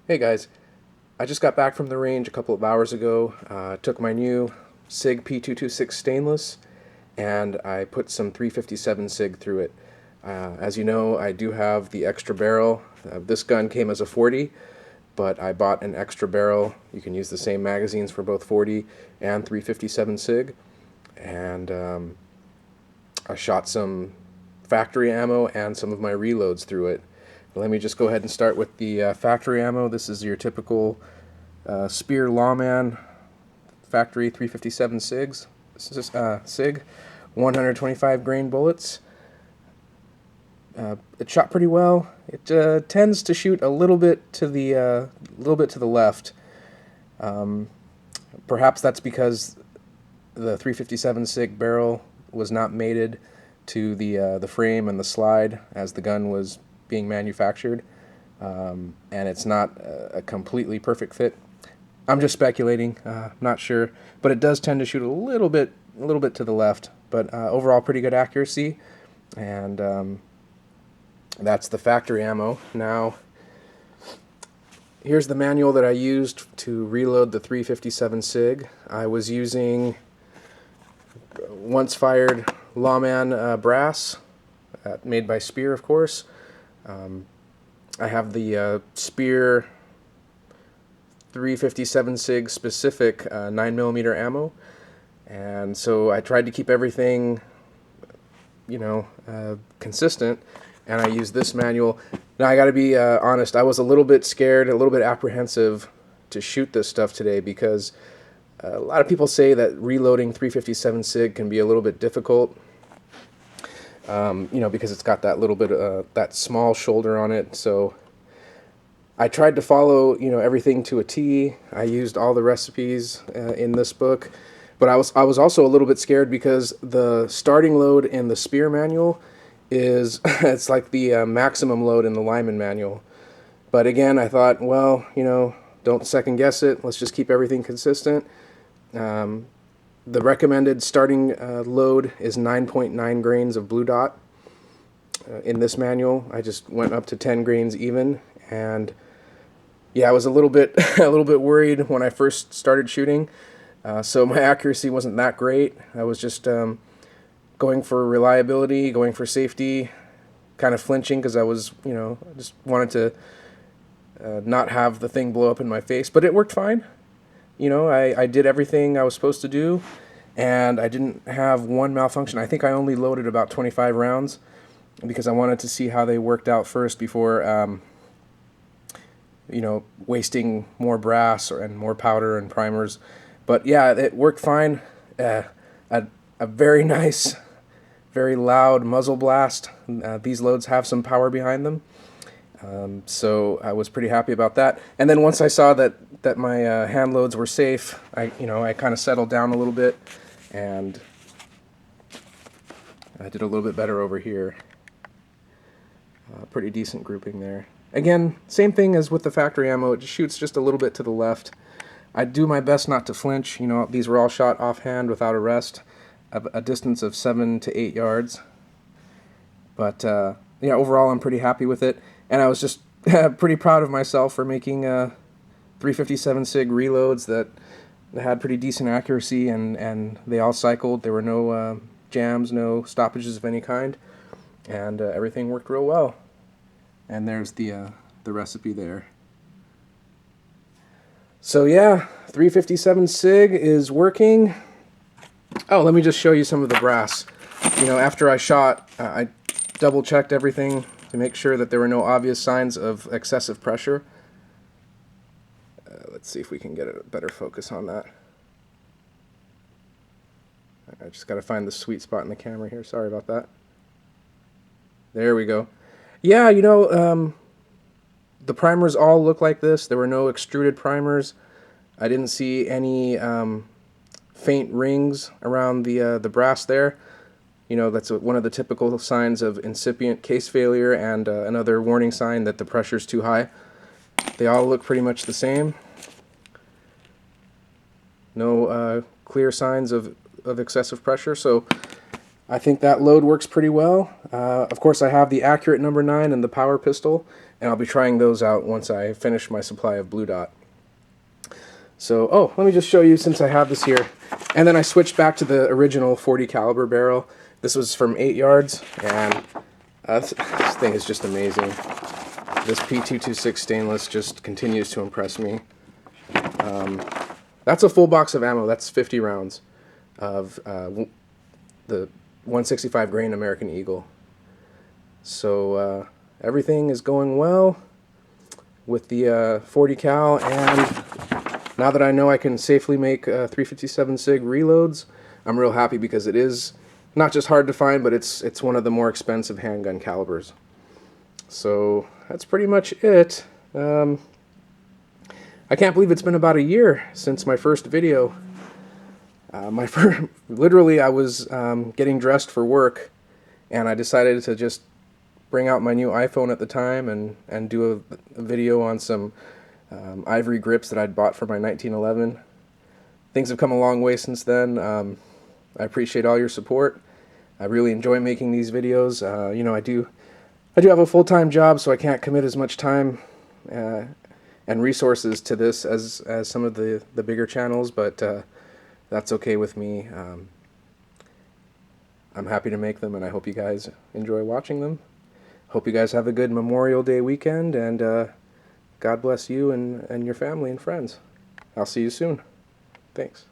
Hey guys, I just got back from the range a couple of hours ago. Took my new SIG P226 stainless and I put some 357 SIG through it. As you know, I do have the extra barrel. This gun came as a 40, but I bought an extra barrel. You can use the same magazines for both 40 and 357 SIG. And I shot some factory ammo and some of my reloads through it. Let me just go ahead and start with the factory ammo. This is your typical Spear Lawman factory 357 SIGs. This is SIG, 125 grain bullets. It shot pretty well. It tends to shoot a little bit to the left. Perhaps that's because the 357 SIG barrel was not mated to the frame and the slide as the gun was being manufactured, and it's not a completely perfect fit. I'm just speculating, not sure, but it does tend to shoot a little bit to the left. But overall, pretty good accuracy, and that's the factory ammo. Now, here's the manual that I used to reload the 357 SIG. I was using once fired Lawman brass, made by Spear, of course. I have the Spear 357 SIG specific 9mm ammo, and so I tried to keep everything, consistent, and I used this manual. Now I gotta be honest, I was a little bit scared, a little bit apprehensive to shoot this stuff today because a lot of people say that reloading 357 SIG can be a little bit difficult. Because it's got that little bit of that small shoulder on it. So I tried to follow, everything to a T. I used all the recipes in this book, but I was also a little bit scared because the starting load in the Spear manual is it's like the maximum load in the Lyman manual. But again, I thought, well, don't second guess it. Let's just keep everything consistent. The recommended starting load is 9.9 grains of blue dot. In this manual, I just went up to 10 grains even, and yeah, I was a little bit worried when I first started shooting. So my accuracy wasn't that great. I was just going for reliability, going for safety, kind of flinching because I was, just wanted to not have the thing blow up in my face, but it worked fine. I did everything I was supposed to do, and I didn't have one malfunction. I think I only loaded about 25 rounds because I wanted to see how they worked out first before, wasting more brass and more powder and primers. But yeah, it worked fine. A very nice, very loud muzzle blast. These loads have some power behind them. So I was pretty happy about that. And then once I saw that my hand loads were safe, I kind of settled down a little bit, and I did a little bit better over here. Pretty decent grouping there. Again, same thing as with the factory ammo. It just shoots just a little bit to the left. I do my best not to flinch. These were all shot offhand without a rest, a distance of 7 to 8 yards. But yeah, overall I'm pretty happy with it. And I was just pretty proud of myself for making 357 SIG reloads that had pretty decent accuracy, and they all cycled. There were no jams, no stoppages of any kind, and everything worked real well. And there's the recipe there. So yeah, 357 SIG is working. Oh, let me just show you some of the brass. After I shot, I double-checked everything to make sure that there were no obvious signs of excessive pressure. Let's see if we can get a better focus on that. I just got to find the sweet spot in the camera here. Sorry about that. There we go. Yeah, the primers all look like this. There were no extruded primers. I didn't see any faint rings around the brass there. That's one of the typical signs of incipient case failure, and another warning sign that the pressure's too high. They all look pretty much the same. No clear signs of excessive pressure, so I think that load works pretty well. Of course, I have the accurate number 9 and the power pistol, and I'll be trying those out once I finish my supply of Blue Dot. So, oh, let me just show you since I have this here. And then I switched back to the original 40 caliber barrel. This was from 8 yards, and this thing is just amazing. This P226 stainless just continues to impress me. That's a full box of ammo. That's 50 rounds of the 165 grain American Eagle. So everything is going well with the 40 cal, and now that I know I can safely make 357 SIG Reloads, I'm real happy, because it is not just hard to find, but it's one of the more expensive handgun calibers. So that's pretty much it. I can't believe it's been about a year since my first video. Literally, I was getting dressed for work, and I decided to just bring out my new iPhone at the time and do a video on some ivory grips that I'd bought for my 1911. Things have come a long way since then. I appreciate all your support. I really enjoy making these videos. You know, I do have a full-time job, so I can't commit as much time and resources to this as some of the bigger channels, but that's okay with me. I'm happy to make them, and I hope you guys enjoy watching them. Hope you guys have a good Memorial Day weekend, and God bless you and your family and friends. I'll see you soon. Thanks.